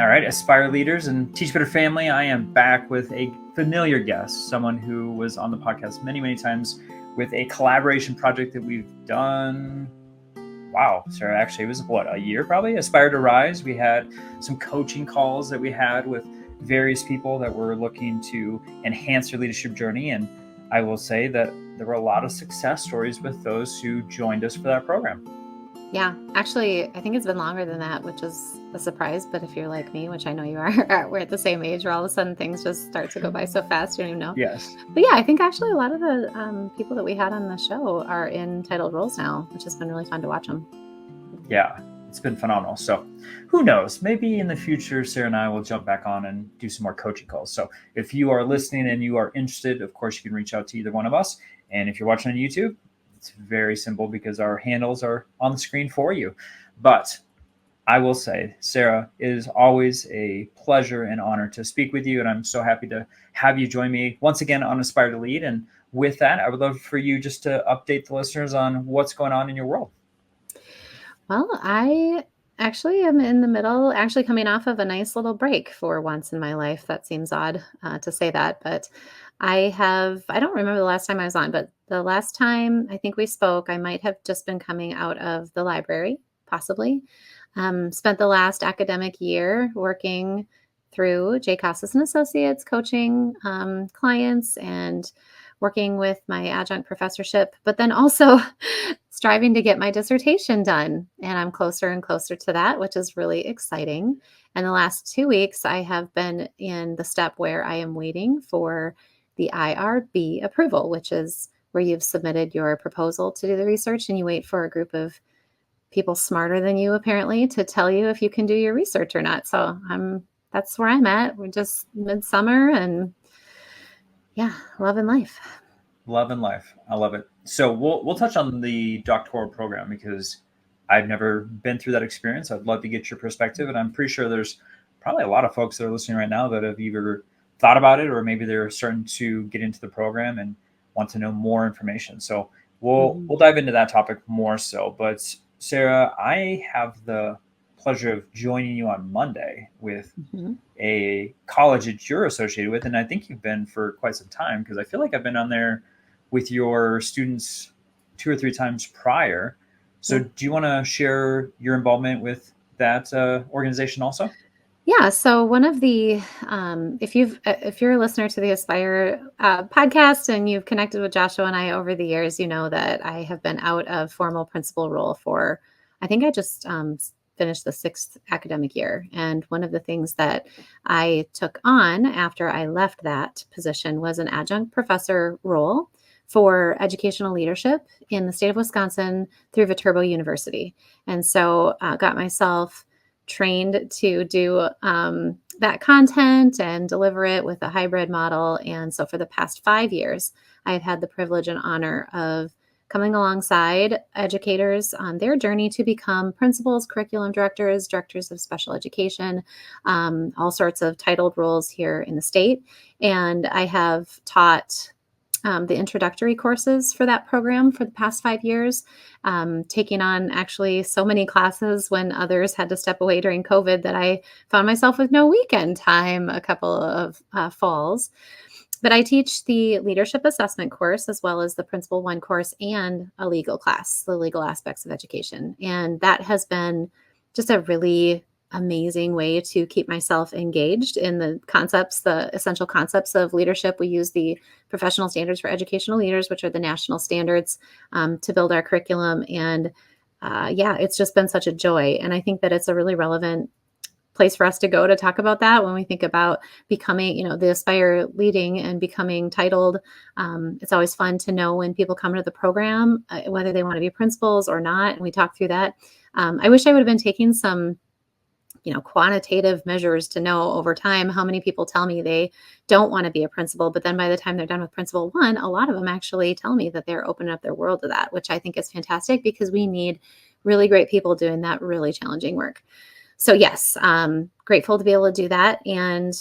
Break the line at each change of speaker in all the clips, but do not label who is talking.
All right, Aspire leaders and Teach Better family, I am back with a familiar guest, someone who was on the podcast many, many times with a collaboration project that we've done. Wow, Sarah, actually, it was a year probably? Aspire to Rise. We had some coaching calls that we had with various people that were looking to enhance their leadership journey. And I will say that there were a lot of success stories with those who joined us for that program.
Yeah, actually, I think it's been longer than that, which is a surprise. But if you're like me, which I know you are, we're at the same age where all of a sudden things just start to go by so fast, you don't even know.
Yes.
But yeah, I think actually a lot of the people that we had on the show are in titled roles now, which has been really fun to watch them.
Yeah, it's been phenomenal. So who knows, maybe in the future, Sarah and I will jump back on and do some more coaching calls. So if you are listening and you are interested, of course, you can reach out to either one of us. And if you're watching on YouTube, it's very simple because our handles are on the screen for you. But I will say, Sarah, it is always a pleasure and honor to speak with you. And I'm so happy to have you join me once again on Aspire to Lead. And with that, I would love for you just to update the listeners on what's going on in your world.
Well, I actually am in the middle, actually coming off of a nice little break for once in my life. That seems odd to say that, but I don't remember the last time I was on, but the last time I think we spoke, I might have just been coming out of the library, possibly. Spent the last academic year working through J. Casas and Associates, coaching clients and working with my adjunct professorship, but then also striving to get my dissertation done. And I'm closer and closer to that, which is really exciting. And the last 2 weeks, I have been in the step where I am waiting for the IRB approval, which is where you've submitted your proposal to do the research and you wait for a group of people smarter than you, apparently, to tell you if you can do your research or not. So that's where I'm at. We're just midsummer and yeah, loving life.
Loving life. I love it. So we'll touch on the doctoral program because I've never been through that experience. I'd love to get your perspective. And I'm pretty sure there's probably a lot of folks that are listening right now that have either thought about it or maybe they're starting to get into the program and want to know more information. So we'll dive into that topic more so. But Sarah, I have the pleasure of joining you on Monday with a college that you're associated with. And I think you've been for quite some time because I feel like I've been on there with your students 2 or 3 times prior. So do you want to share your involvement with that organization also?
Yeah. So one of the, if you're a listener to the Aspire podcast and you've connected with Joshua and I over the years, you know that I have been out of formal principal role for, I think I just finished the 6th academic year. And one of the things that I took on after I left that position was an adjunct professor role for educational leadership in the state of Wisconsin through Viterbo University. And so got myself trained to do that content and deliver it with a hybrid model. And so for the past 5 years, I've had the privilege and honor of coming alongside educators on their journey to become principals, curriculum directors, directors of special education, all sorts of titled roles here in the state. And I have taught the introductory courses for that program for the past 5 years, taking on actually so many classes when others had to step away during COVID that I found myself with no weekend time a couple of falls. But I teach the leadership assessment course as well as the Principal 1 course and a legal class, the legal aspects of education. And that has been just a really amazing way to keep myself engaged in the concepts, the essential concepts of leadership. We use the professional standards for educational leaders, which are the national standards, to build our curriculum. And it's just been such a joy. And I think that it's a really relevant place for us to go to talk about that when we think about becoming, the Aspire leading and becoming titled. It's always fun to know when people come into the program, whether they want to be principals or not. And we talk through that. I wish I would have been taking some quantitative measures to know over time how many people tell me they don't want to be a principal. But then by the time they're done with Principal 1, a lot of them actually tell me that they're opening up their world to that, which I think is fantastic because we need really great people doing that really challenging work. So yes, grateful to be able to do that. And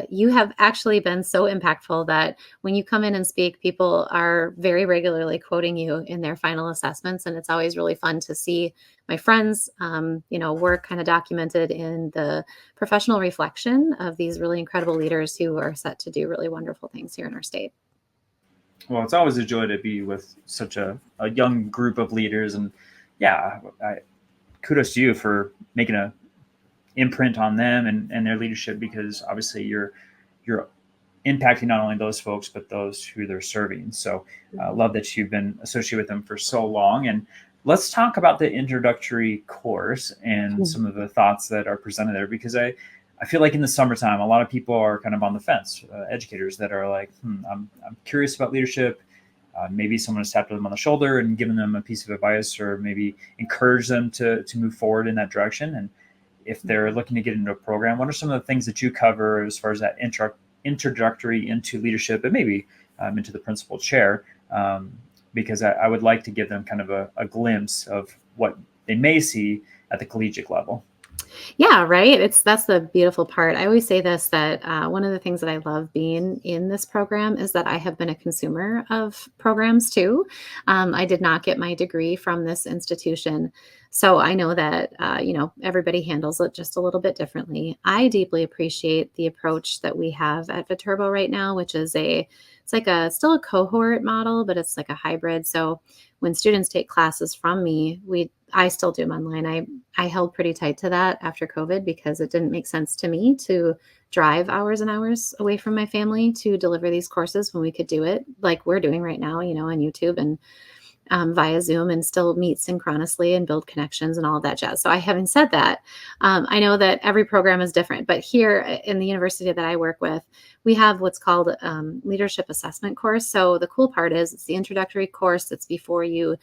you have actually been so impactful that when you come in and speak, people are very regularly quoting you in their final assessments. And it's always really fun to see my friends, work kind of documented in the professional reflection of these really incredible leaders who are set to do really wonderful things here in our state.
Well, it's always a joy to be with such a young group of leaders. And yeah, kudos to you for making a imprint on them and their leadership, because obviously you're impacting not only those folks, but those who they're serving. So love that you've been associated with them for so long. And let's talk about the introductory course and some of the thoughts that are presented there, because I feel like in the summertime, a lot of people are kind of on the fence, educators that are like, I'm curious about leadership. Maybe someone has tapped them on the shoulder and given them a piece of advice, or maybe encourage them to move forward in that direction. And if they're looking to get into a program, what are some of the things that you cover as far as that introductory into leadership, and maybe into the principal chair? Because I would like to give them kind of a glimpse of what they may see at the collegiate level.
Yeah, right. That's the beautiful part. I always say this, that one of the things that I love being in this program is that I have been a consumer of programs too. I did not get my degree from this institution. So I know that, everybody handles it just a little bit differently. I deeply appreciate the approach that we have at Viterbo right now, which is still a cohort model, but it's like a hybrid. So when students take classes from me, I still do them online. I held pretty tight to that after COVID because it didn't make sense to me to drive hours and hours away from my family to deliver these courses when we could do it like we're doing right now, on YouTube and via Zoom, and still meet synchronously and build connections and all of that jazz. So having said that, I know that every program is different, but here in the university that I work with, we have what's called leadership assessment course. So the cool part is it's the introductory course that's before you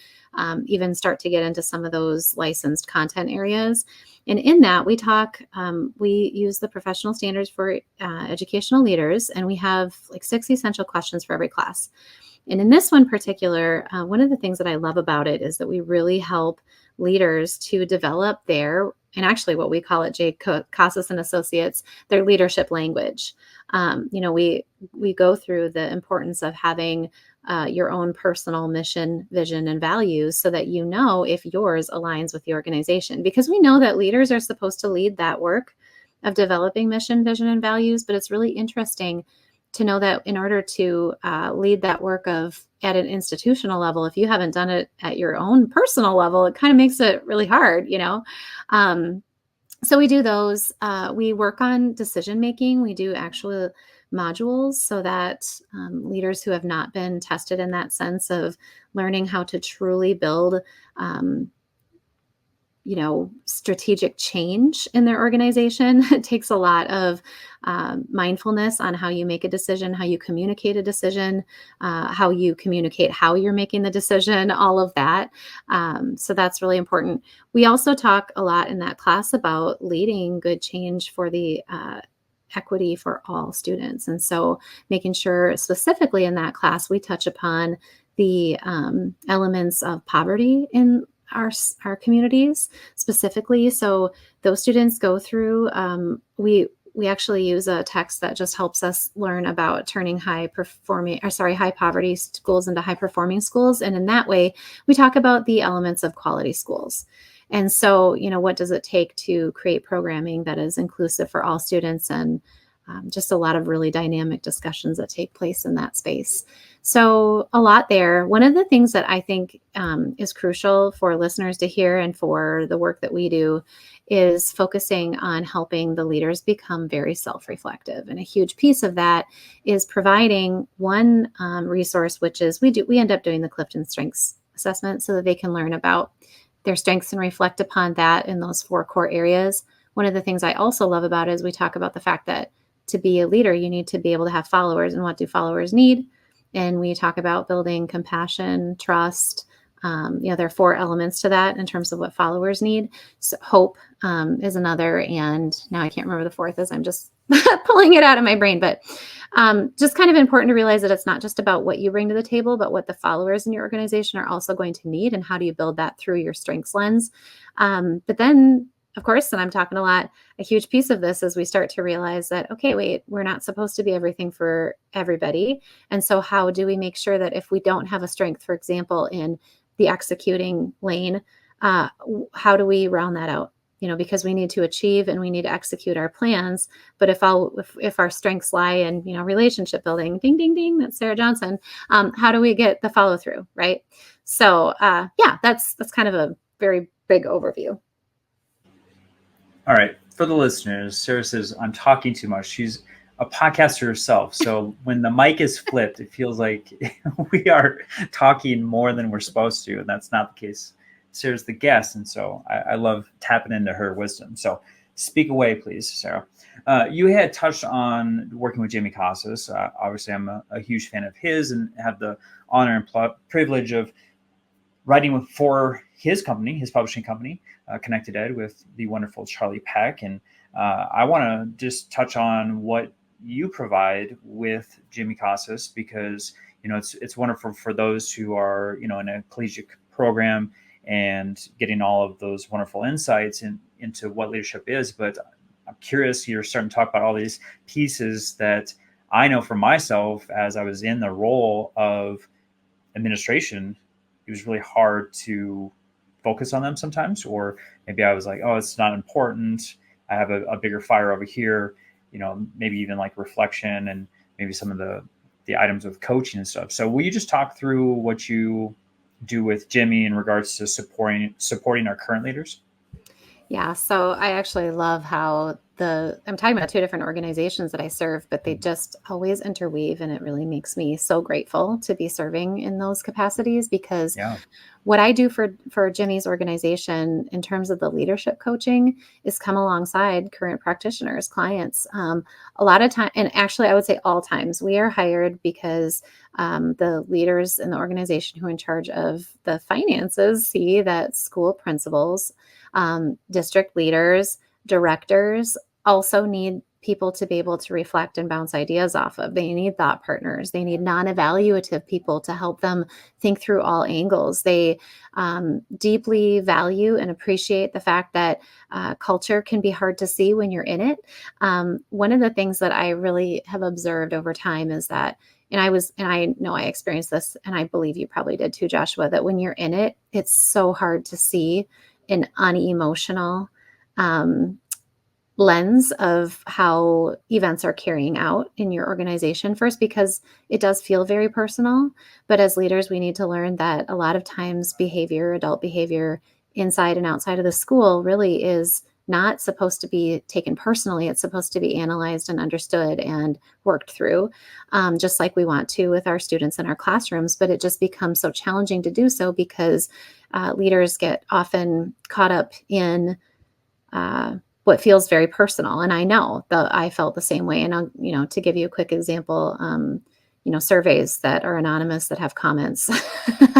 even start to get into some of those licensed content areas. And in that we use the professional standards for educational leaders, and we have like 6 essential questions for every class. And in this one particular, one of the things that I love about it is that we really help leaders to develop and actually what we call at J. Casas and Associates, their leadership language. We go through the importance of having your own personal mission, vision, and values so that if yours aligns with the organization. Because we know that leaders are supposed to lead that work of developing mission, vision, and values, but it's really interesting to know that in order to lead that work at an institutional level, if you haven't done it at your own personal level, it kind of makes it really hard, So we do those. We work on decision making. We do actual modules so that leaders who have not been tested in that sense of learning how to truly build strategic change in their organization. It takes a lot of mindfulness on how you make a decision, how you communicate a decision, how you communicate how you're making the decision, all of that. So that's really important. We also talk a lot in that class about leading good change for the equity for all students. And so making sure specifically in that class, we touch upon the elements of poverty in our communities specifically. So those students go through, we actually use a text that just helps us learn about turning high poverty schools into high performing schools. And in that way, we talk about the elements of quality schools. And so, what does it take to create programming that is inclusive for all students, and just a lot of really dynamic discussions that take place in that space. So a lot there. One of the things that I think is crucial for listeners to hear and for the work that we do is focusing on helping the leaders become very self-reflective. And a huge piece of that is providing one resource, which is we end up doing the Clifton Strengths Assessment so that they can learn about their strengths and reflect upon that in those 4 core areas. One of the things I also love about it is we talk about the fact that to be a leader, you need to be able to have followers, and what do followers need? And we talk about building compassion, trust. There are 4 elements to that in terms of what followers need. So hope is another, and now I can't remember the 4th as I'm just pulling it out of my brain. But just kind of important to realize that it's not just about what you bring to the table, but what the followers in your organization are also going to need, and how do you build that through your strengths lens. But then of course, and I'm talking a lot, a huge piece of this is we start to realize that, okay, wait, we're not supposed to be everything for everybody. And so how do we make sure that if we don't have a strength, for example, in the executing lane, how do we round that out? Because we need to achieve and we need to execute our plans. But if our strengths lie in, relationship building, ding, ding, ding, that's Sarah Johnson. How do we get the follow through, right? So yeah, that's kind of a very big overview.
All right. For the listeners, Sarah says, I'm talking too much. She's a podcaster herself. So when the mic is flipped, it feels like we are talking more than we're supposed to. And that's not the case. Sarah's the guest. And so I love tapping into her wisdom. So speak away, please, Sarah. You had touched on working with Jamie Casas. Obviously, I'm a huge fan of his and have the honor and privilege of writing for his company, his publishing company, Connected Ed, with the wonderful Charlie Peck. And I want to just touch on what you provide with Jamie Casas, because it's wonderful for those who are in a collegiate program and getting all of those wonderful insights into what leadership is. But I'm curious, you're starting to talk about all these pieces that I know for myself as I was in the role of administration. It was really hard to focus on them sometimes, or maybe I was like, oh, it's not important. I have a bigger fire over here, maybe even like reflection and maybe some of the items with coaching and stuff. So will you just talk through what you do with Jimmy in regards to supporting our current leaders?
Yeah, so I actually love how I'm talking about two different organizations that I serve, but they just always interweave, and it really makes me so grateful to be serving in those capacities, because what I do for Jimmy's organization in terms of the leadership coaching is come alongside current practitioners, clients. A lot of time, and actually I would say all times, we are hired because the leaders in the organization who are in charge of the finances see that school principals, district leaders, directors also need people to be able to reflect and bounce ideas off of. They need thought partners. They need non-evaluative people to help them think through all angles. They deeply value and appreciate the fact that culture can be hard to see when you're in it. One of the things that I really have observed over time is that, and I know I experienced this, and I believe you probably did too, Joshua, that when you're in it, it's so hard to see an unemotional lens of how events are carrying out in your organization. First, because it does feel very personal, but as leaders, we need to learn that a lot of times adult behavior inside and outside of the school really is not supposed to be taken personally. It's supposed to be analyzed and understood and worked through, just like we want to with our students in our classrooms. But it just becomes so challenging to do so because leaders get often caught up in what feels very personal. And I know that I felt the same way. And I'll, to give you a quick example, surveys that are anonymous that have comments.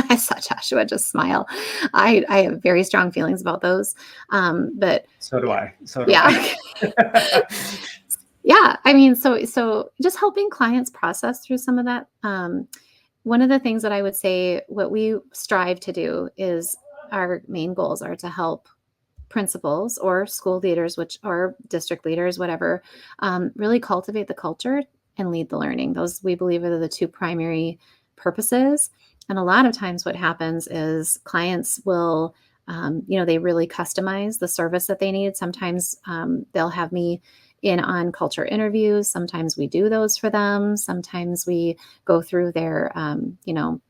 I saw Joshua just smile. I have very strong feelings about those. But
so do I.
Yeah. I mean, so just helping clients process through some of that. One of the things that I would say, what we strive to do is our main goals are to help principals or school leaders, or district leaders, whatever, really cultivate the culture and lead the learning. Those, we believe, are the two primary purposes. And a lot of times what happens is clients will, they really customize the service that they need. Sometimes they'll have me in on culture interviews. Sometimes we do those for them. Sometimes we go through their,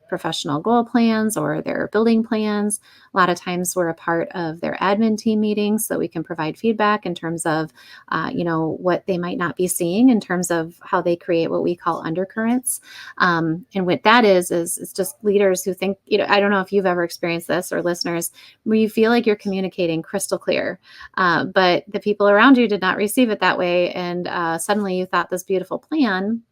professional goal plans or their building plans. A lot of times we're a part of their admin team meetings so we can provide feedback in terms of, what they might not be seeing in terms of how they create what we call undercurrents. And what that is it's just leaders who think, I don't know if you've ever experienced this, or listeners, where you feel like you're communicating crystal clear, but the people around you did not receive it that way. And suddenly you thought this beautiful plan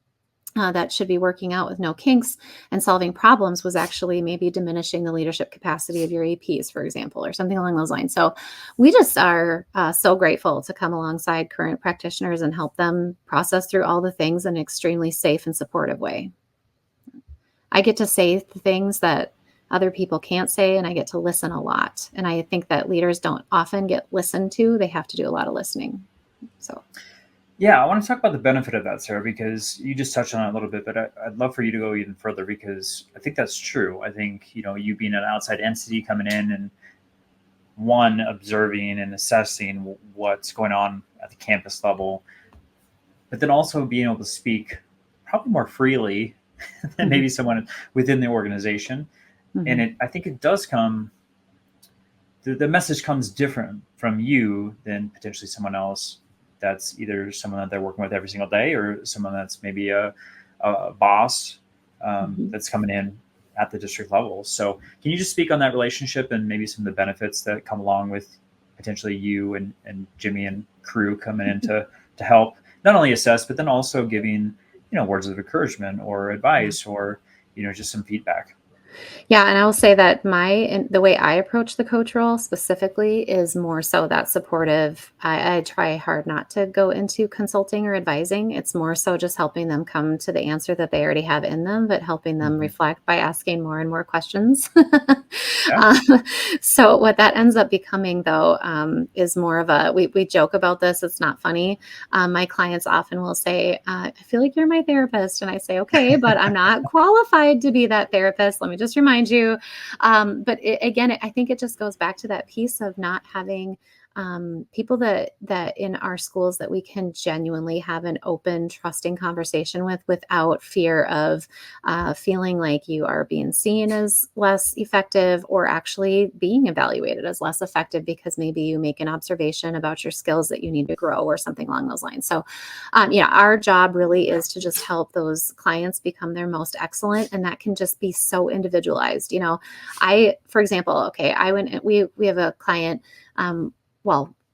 that should be working out with no kinks and solving problems was actually maybe diminishing the leadership capacity of your APs, for example, or something along those lines. So we just are so grateful to come alongside current practitioners and help them process through all the things in an extremely safe and supportive way. I get to say the things that other people can't say, and I get to listen a lot. And I think that leaders don't often get listened to. They have to do a lot of listening. So.
Yeah, I want to talk about the benefit of that, Sarah, because you just touched on it a little bit, but I'd love for you to go even further because I think that's true. I think, you being an outside entity coming in and one, observing and assessing what's going on at the campus level, but then also being able to speak probably more freely than maybe someone within the organization. And I think it does come, the message comes different from you than potentially someone else that's either someone that they're working with every single day or someone that's maybe a boss that's coming in at the district level. So can you just speak on that relationship and maybe some of the benefits that come along with potentially you and Jimmy and crew coming in to help not only assess, but then also giving, words of encouragement or advice or, just some feedback?
Yeah, and I will say that the way I approach the coach role specifically is more so that supportive. I try hard not to go into consulting or advising. It's more so just helping them come to the answer that they already have in them, but helping them reflect by asking more and more questions.
Yeah.
So what that ends up becoming, though, is more of we joke about this. It's not funny. My clients often will say, I feel like you're my therapist. And I say, okay, but I'm not qualified to be that therapist. Let me just remind you. But again, I think it just goes back to that piece of not having people that in our schools that we can genuinely have an open, trusting conversation with without fear of feeling like you are being seen as less effective or actually being evaluated as less effective because maybe you make an observation about your skills that you need to grow or something along those lines. So, our job really is to just help those clients become their most excellent, and that can just be so individualized. For example, we have a client.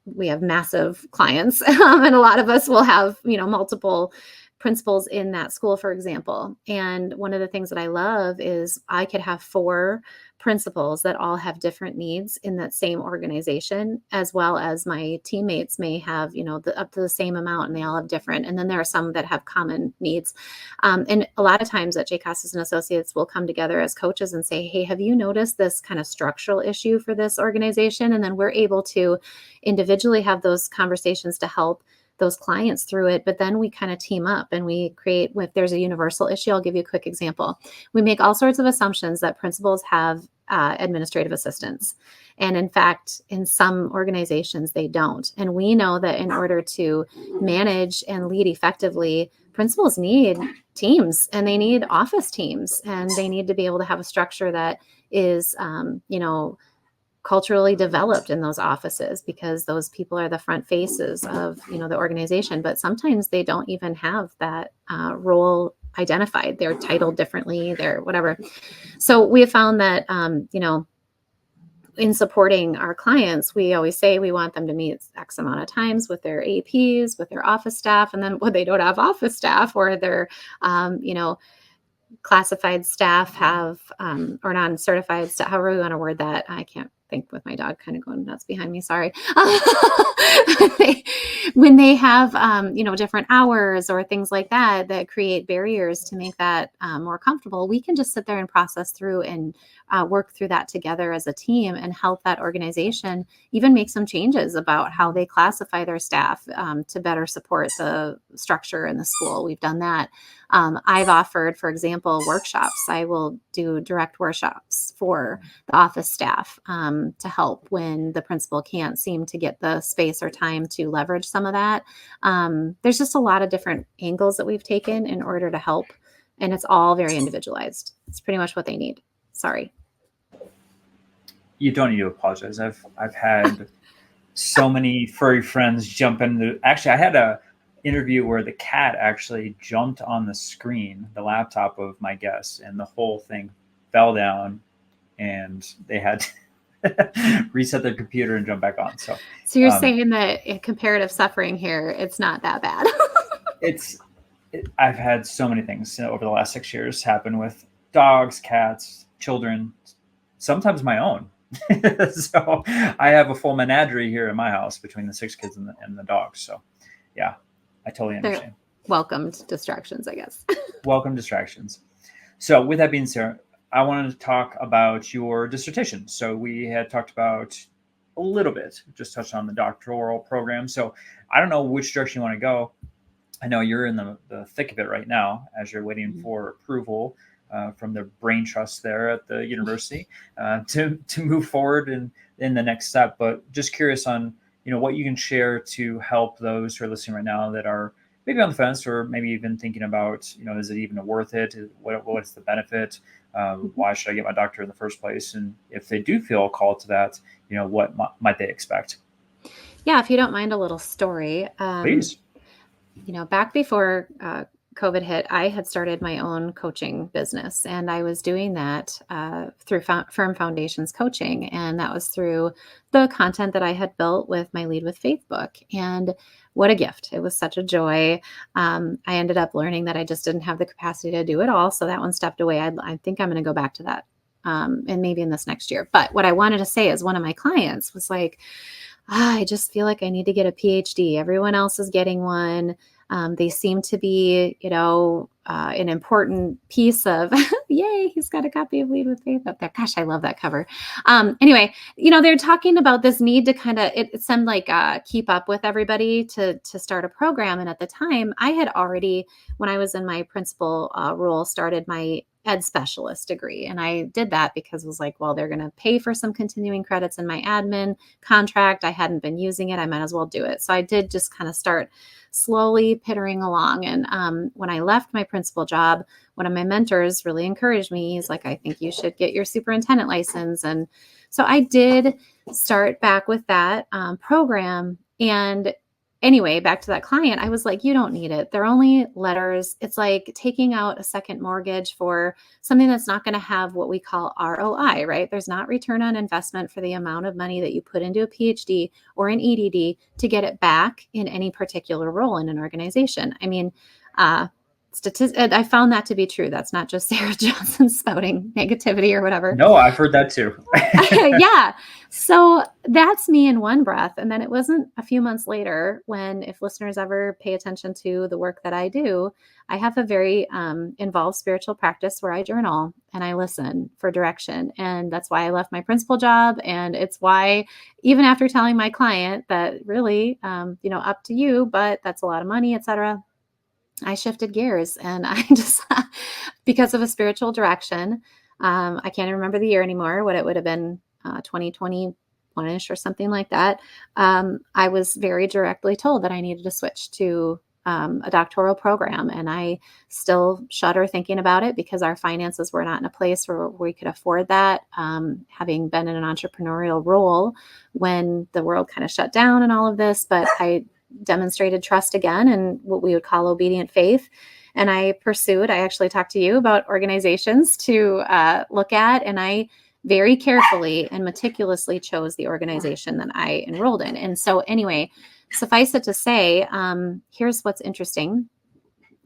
We have massive clients and a lot of us will have, multiple principals in that school, for example. And one of the things that I love is I could have 4 principals that all have different needs in that same organization, as well as my teammates may have, up to the same amount, and they all have different. And then there are some that have common needs. And a lot of times at JCAS and Associates, we'll come together as coaches and say, hey, have you noticed this kind of structural issue for this organization? And then we're able to individually have those conversations to help those clients through it. But then we kind of team up and we create, if there's a universal issue, I'll give you a quick example. We make all sorts of assumptions that principals have administrative assistants. And in fact, in some organizations, they don't. And we know that in order to manage and lead effectively, principals need teams and they need office teams, and they need to be able to have a structure that is, culturally developed in those offices, because those people are the front faces of the organization. But sometimes they don't even have that role identified. They're titled differently, they're whatever. So we have found that in supporting our clients, we always say we want them to meet X amount of times with their APs, with their office staff, and then when they don't have office staff or their classified staff have or non-certified staff, however we want to word that. I can't think with my dog kind of going nuts behind me. Sorry. When they have, different hours or things like that create barriers to make that more comfortable, we can just sit there and process through and work through that together as a team and help that organization even make some changes about how they classify their staff to better support the structure in the school. We've done that. I've offered, for example, workshops. I will do direct workshops for the office staff to help when the principal can't seem to get the space or time to leverage some of that. There's just a lot of different angles that we've taken in order to help, and it's all very individualized. It's pretty much what they need. Sorry.
You don't need to apologize. I've had so many furry friends jump into. Actually, I had a interview where the cat actually jumped on the screen, the laptop of my guest, and the whole thing fell down, and they had to reset their computer and jump back on. So
you're saying that in comparative suffering here, it's not that bad.
I've had so many things over the last 6 years happen with dogs, cats, children, sometimes my own. So I have a full menagerie here in my house between the 6 kids and the dogs. So yeah, I totally understand.
They're welcomed distractions, I guess.
Welcome distractions. So with that being said, I wanted to talk about your dissertation. So we had talked about a little bit, just touched on the doctoral program. So I don't know which direction you want to go. I know you're in the thick of it right now as you're waiting for approval from the brain trust there at the university to move forward in the next step. But just curious on what you can share to help those who are listening right now that are maybe on the fence or maybe even thinking about is it even worth it? What's the benefit? Why should I get my doctorate in the first place? And if they do feel called to that, what might they expect?
Yeah, if you don't mind a little story.
Please.
Back before COVID hit, I had started my own coaching business, and I was doing that through Firm Foundations coaching. And that was through the content that I had built with my Lead with Faith book. And what a gift. It was such a joy. I ended up learning that I just didn't have the capacity to do it all. So that one stepped away. I think I'm going to go back to that. And maybe in this next year. But what I wanted to say is one of my clients was like, I just feel like I need to get a PhD. Everyone else is getting one. They seem to be, an important piece of, yay, he's got a copy of Lead with Faith up there. Gosh, I love that cover. Anyway, they're talking about this need to kind of, it seemed like keep up with everybody to start a program. And at the time I had already, when I was in my principal role, started my ed specialist degree. And I did that because it was like, well, they're going to pay for some continuing credits in my admin contract. I hadn't been using it. I might as well do it. So I did just kind of start slowly pittering along. And when I left my principal job, one of my mentors really encouraged me. He's like, I think you should get your superintendent license. And so I did start back with that program. And anyway, back to that client, I was like, you don't need it. They're only letters. It's like taking out a second mortgage for something that's not going to have what we call ROI, right? There's not return on investment for the amount of money that you put into a PhD or an EDD to get it back in any particular role in an organization. I mean, I found that to be true. That's not just Sarah Johnson spouting negativity or whatever.
No, I've heard that too.
Yeah. So that's me in one breath. And then it wasn't a few months later when, if listeners ever pay attention to the work that I do, I have a very involved spiritual practice where I journal and I listen for direction. And that's why I left my principal job. And it's why, even after telling my client that really, up to you, but that's a lot of money, et cetera, I shifted gears and I just, because of a spiritual direction, I can't remember the year anymore, what it would have been, 2021-ish or something like that. I was very directly told that I needed to switch to a doctoral program. And I still shudder thinking about it because our finances were not in a place where we could afford that. Having been in an entrepreneurial role when the world kind of shut down and all of this, but I demonstrated trust again and what we would call obedient faith. And I actually talked to you about organizations to look at, and I very carefully and meticulously chose the organization that I enrolled in. And so anyway, suffice it to say, here's what's interesting.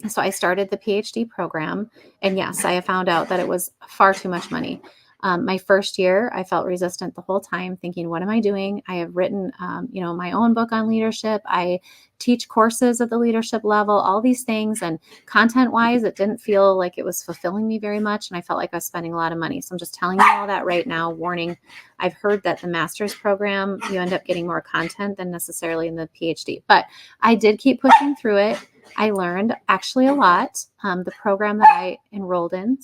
So I started the PhD program, and yes, I found out that it was far too much money. My first year, I felt resistant the whole time, thinking, what am I doing? I have written, my own book on leadership. I teach courses at the leadership level, all these things. And content-wise, it didn't feel like it was fulfilling me very much. And I felt like I was spending a lot of money. So I'm just telling you all that right now. Warning, I've heard that the master's program, you end up getting more content than necessarily in the PhD. But I did keep pushing through it. I learned actually a lot. The program that I enrolled in,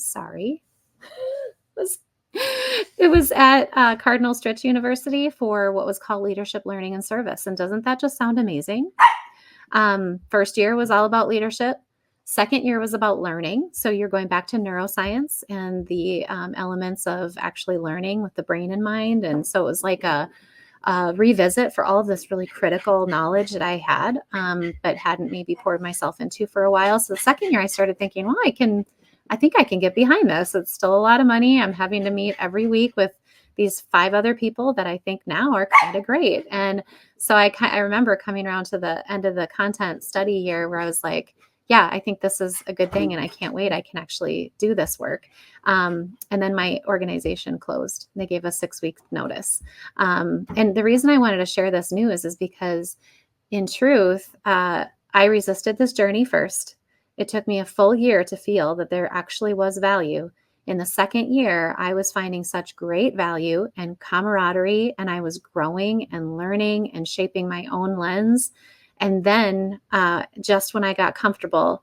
it was at Cardinal University for what was called Leadership, Learning, and Service. And doesn't that just sound amazing? First year was all about leadership. Second year was about learning. So you're going back to neuroscience and the elements of actually learning with the brain in mind. And so it was like a revisit for all of this really critical knowledge that I had, but hadn't maybe poured myself into for a while. So the second year I started thinking, well, I think I can get behind this. It's still a lot of money. I'm having to meet every week with these 5 other people that I think now are kind of great. And so I remember coming around to the end of the content study year where I was like, yeah, I think this is a good thing and I can't wait. I can actually do this work. And then my organization closed. They gave us 6 weeks notice. And the reason I wanted to share this news is because in truth, I resisted this journey first. It took me a full year to feel that there actually was value In the second year, I was finding such great value and camaraderie, and I was growing and learning and shaping my own lens. And then just when I got comfortable,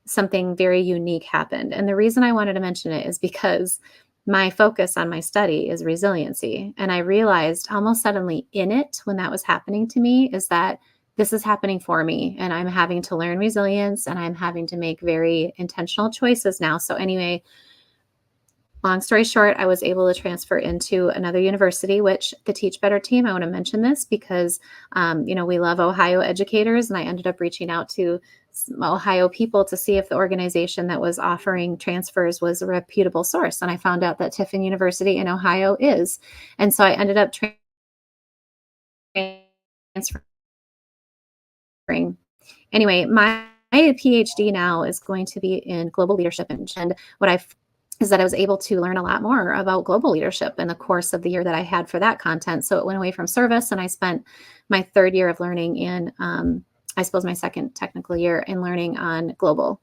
something very unique happened. And the reason I wanted to mention it is because my focus on my study is resiliency. And I realized almost suddenly in it, when that was happening to me, is that this is happening for me and I'm having to learn resilience and I'm having to make very intentional choices now. So anyway, long story short, I was able to transfer into another university, which the Teach Better team, I want to mention this because, we love Ohio educators, and I ended up reaching out to Ohio people to see if the organization that was offering transfers was a reputable source. And I found out that Tiffin University in Ohio is. And so I ended up transferring. Anyway, my PhD now is going to be in global leadership. And what I is that I was able to learn a lot more about global leadership in the course of the year that I had for that content. So it went away from service, and I spent my third year of learning in, I suppose my second technical year in learning on global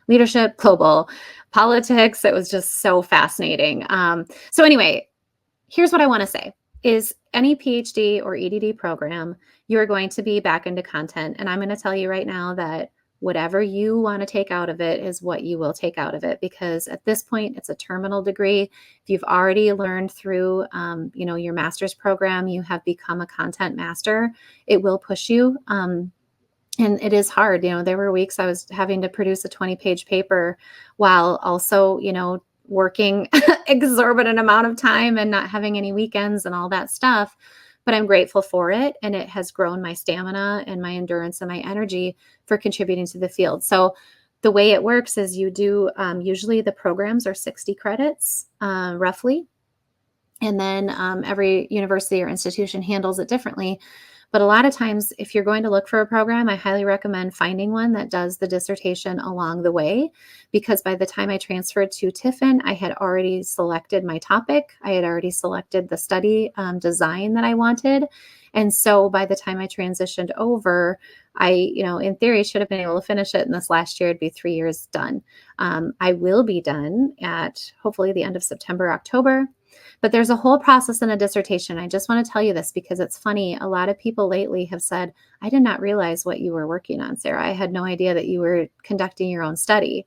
leadership, global politics. It was just so fascinating. So anyway, here's what I want to say is any PhD or EDD program, you're going to be back into content. And I'm going to tell you right now that whatever you want to take out of it is what you will take out of it, because at this point, it's a terminal degree. If you've already learned through, your master's program, you have become a content master, it will push you. And it is hard. There were weeks I was having to produce a 20-page paper while also, working exorbitant amount of time and not having any weekends and all that stuff. But I'm grateful for it. And it has grown my stamina and my endurance and my energy for contributing to the field. So the way it works is you do, usually the programs are 60 credits, roughly. And then every university or institution handles it differently. But a lot of times, if you're going to look for a program, I highly recommend finding one that does the dissertation along the way, because by the time I transferred to Tiffin, I had already selected my topic. I had already selected the study design that I wanted. And so by the time I transitioned over, I, in theory, should have been able to finish it in this last year. It'd be 3 years done. I will be done at hopefully the end of September, October. But there's a whole process in a dissertation. I just want to tell you this because it's funny. A lot of people lately have said, I did not realize what you were working on, Sarah. I had no idea that you were conducting your own study.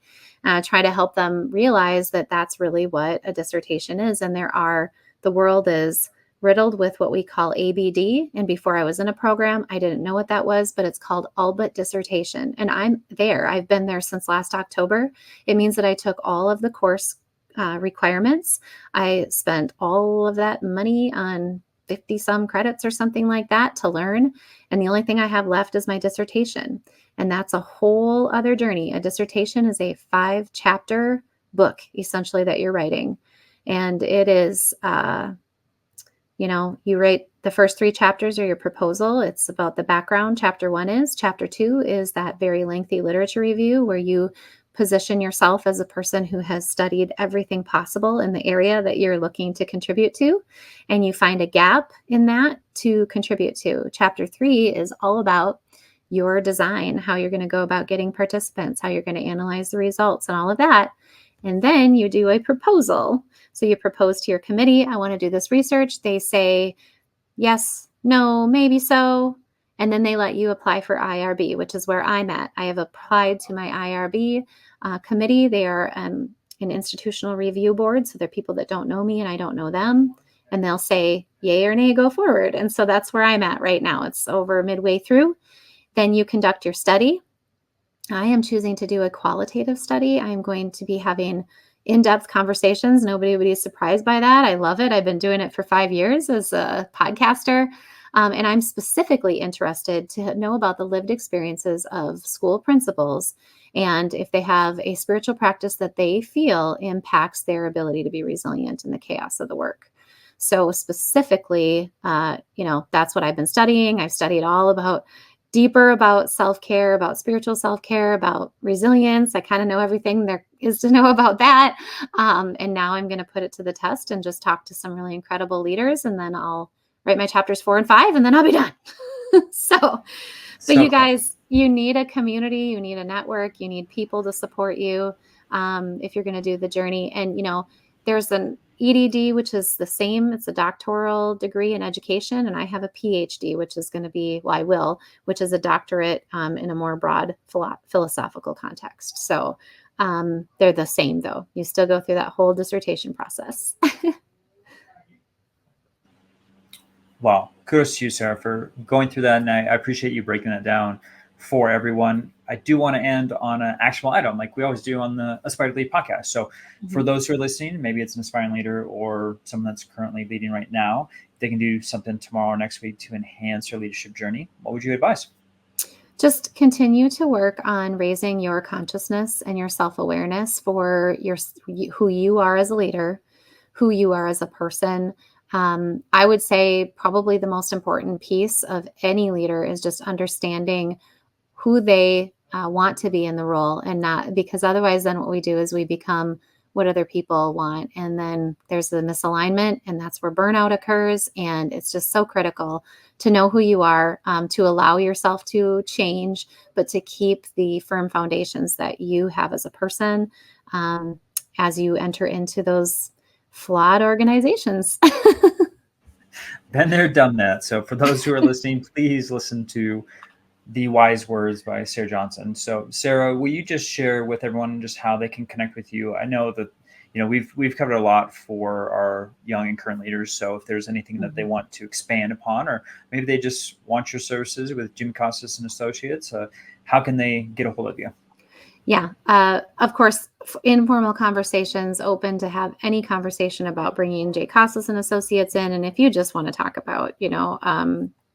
Try to help them realize that that's really what a dissertation is. And the world is riddled with what we call ABD. And before I was in a program, I didn't know what that was, but it's called all but dissertation. And I'm there. I've been there since last October. It means that I took all of the course requirements. I spent all of that money on 50 some credits or something like that to learn. And the only thing I have left is my dissertation. And that's a whole other journey. A dissertation is a 5-chapter book, essentially, that you're writing. And it is, you write the first 3 chapters are your proposal. It's about the background. Chapter 1 is. Chapter 2 is that very lengthy literature review where you position yourself as a person who has studied everything possible in the area that you're looking to contribute to, and you find a gap in that to contribute to. Chapter 3 is all about your design, how you're going to go about getting participants, how you're going to analyze the results and all of that. And then you do a proposal. So you propose to your committee, I want to do this research. They say, yes, no, maybe so. And then they let you apply for IRB, which is where I'm at. I have applied to my IRB committee. They are an institutional review board. So they're people that don't know me and I don't know them. And they'll say, yay or nay, go forward. And so that's where I'm at right now. It's over midway through. Then you conduct your study. I am choosing to do a qualitative study. I'm going to be having in-depth conversations. Nobody would be surprised by that. I love it. I've been doing it for 5 years as a podcaster. And I'm specifically interested to know about the lived experiences of school principals and if they have a spiritual practice that they feel impacts their ability to be resilient in the chaos of the work. So specifically, that's what I've been studying. I've studied all deeper about self-care, about spiritual self-care, about resilience. I kind of know everything there is to know about that. And now I'm going to put it to the test and just talk to some really incredible leaders. And then I'll write my chapters 4 and 5, and then I'll be done. But you guys, you need a community, you need a network, you need people to support you. if you're going to do the journey. And, there's an EDD, which is the same. It's a doctoral degree in education. And I have a PhD, which is going to be, well, I will, which is a doctorate in a more broad philosophical context. So they're the same, though. You still go through that whole dissertation process.
Wow. Kudos to you, Sarah, for going through that. And I appreciate you breaking that down for everyone. I do want to end on an actionable item like we always do on the Aspire to Lead podcast. So for those who are listening, maybe it's an aspiring leader or someone that's currently leading right now, they can do something tomorrow or next week to enhance their leadership journey. What would you advise?
Just continue to work on raising your consciousness and your self-awareness for who you are as a leader, who you are as a person. I would say probably the most important piece of any leader is just understanding who they want to be in the role, and not, because otherwise then what we do is we become what other people want. And then there's the misalignment, and that's where burnout occurs. And it's just so critical to know who you are, to allow yourself to change, but to keep the firm foundations that you have as a person as you enter into those flawed organizations.
Been there, done that. So for those who are listening, please listen to The Wise Words by Sarah Johnson. So Sarah, will you just share with everyone just how they can connect with you? I know that, we've covered a lot for our young and current leaders. So if there's anything that they want to expand upon, or maybe they just want your services with Jim Costas and Associates, how can they get a hold of you?
Yeah, of course, informal conversations, open to have any conversation about bringing J. Costas and Associates in. And if you just want to talk about,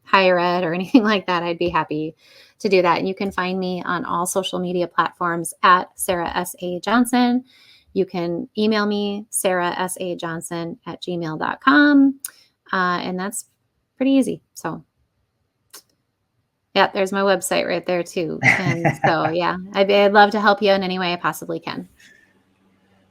higher ed or anything like that, I'd be happy to do that. And you can find me on all social media platforms at Sarah S.A. Johnson. You can email me, sarahsajohnson@gmail.com. And that's pretty easy. So yeah, there's my website right there too. And so, yeah, I'd love to help you in any way I possibly can.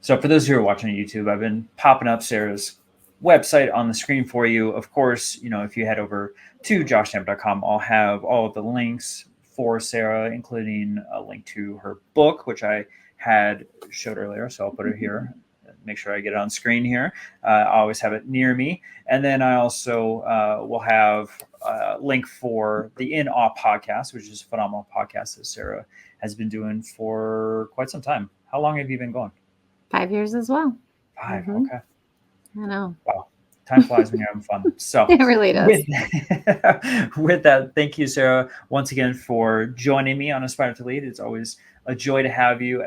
So for those who are watching on YouTube, I've been popping up Sarah's website on the screen for you. Of course, if you head over to joshstamper.com, I'll have all of the links for Sarah, including a link to her book, which I had showed earlier. So I'll put it here. Make sure I get it on screen here. I always have it near me. And then I also will have a link for the In Awe podcast, which is a phenomenal podcast that Sarah has been doing for quite some time. How long have you been going?
5 years as well.
5, okay.
I know.
Wow. Time flies when you're having fun. So
it really does.
With that, thank you, Sarah, once again for joining me on Aspire to Lead. It's always a joy to have you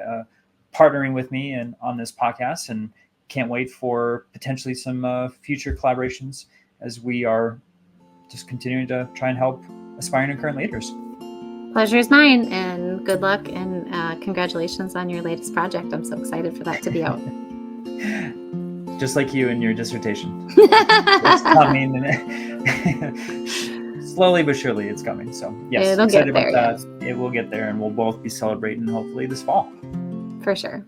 partnering with me and on this podcast, and can't wait for potentially some future collaborations as we are just continuing to try and help aspiring and current leaders.
Pleasure is mine, and good luck, and congratulations on your latest project. I'm so excited for that to be out.
Just like you and your dissertation. It's coming. Slowly but surely it's coming. So yes,
it'll
excited
get there,
about that. Yes. It will get there, and we'll both be celebrating hopefully this fall.
For sure.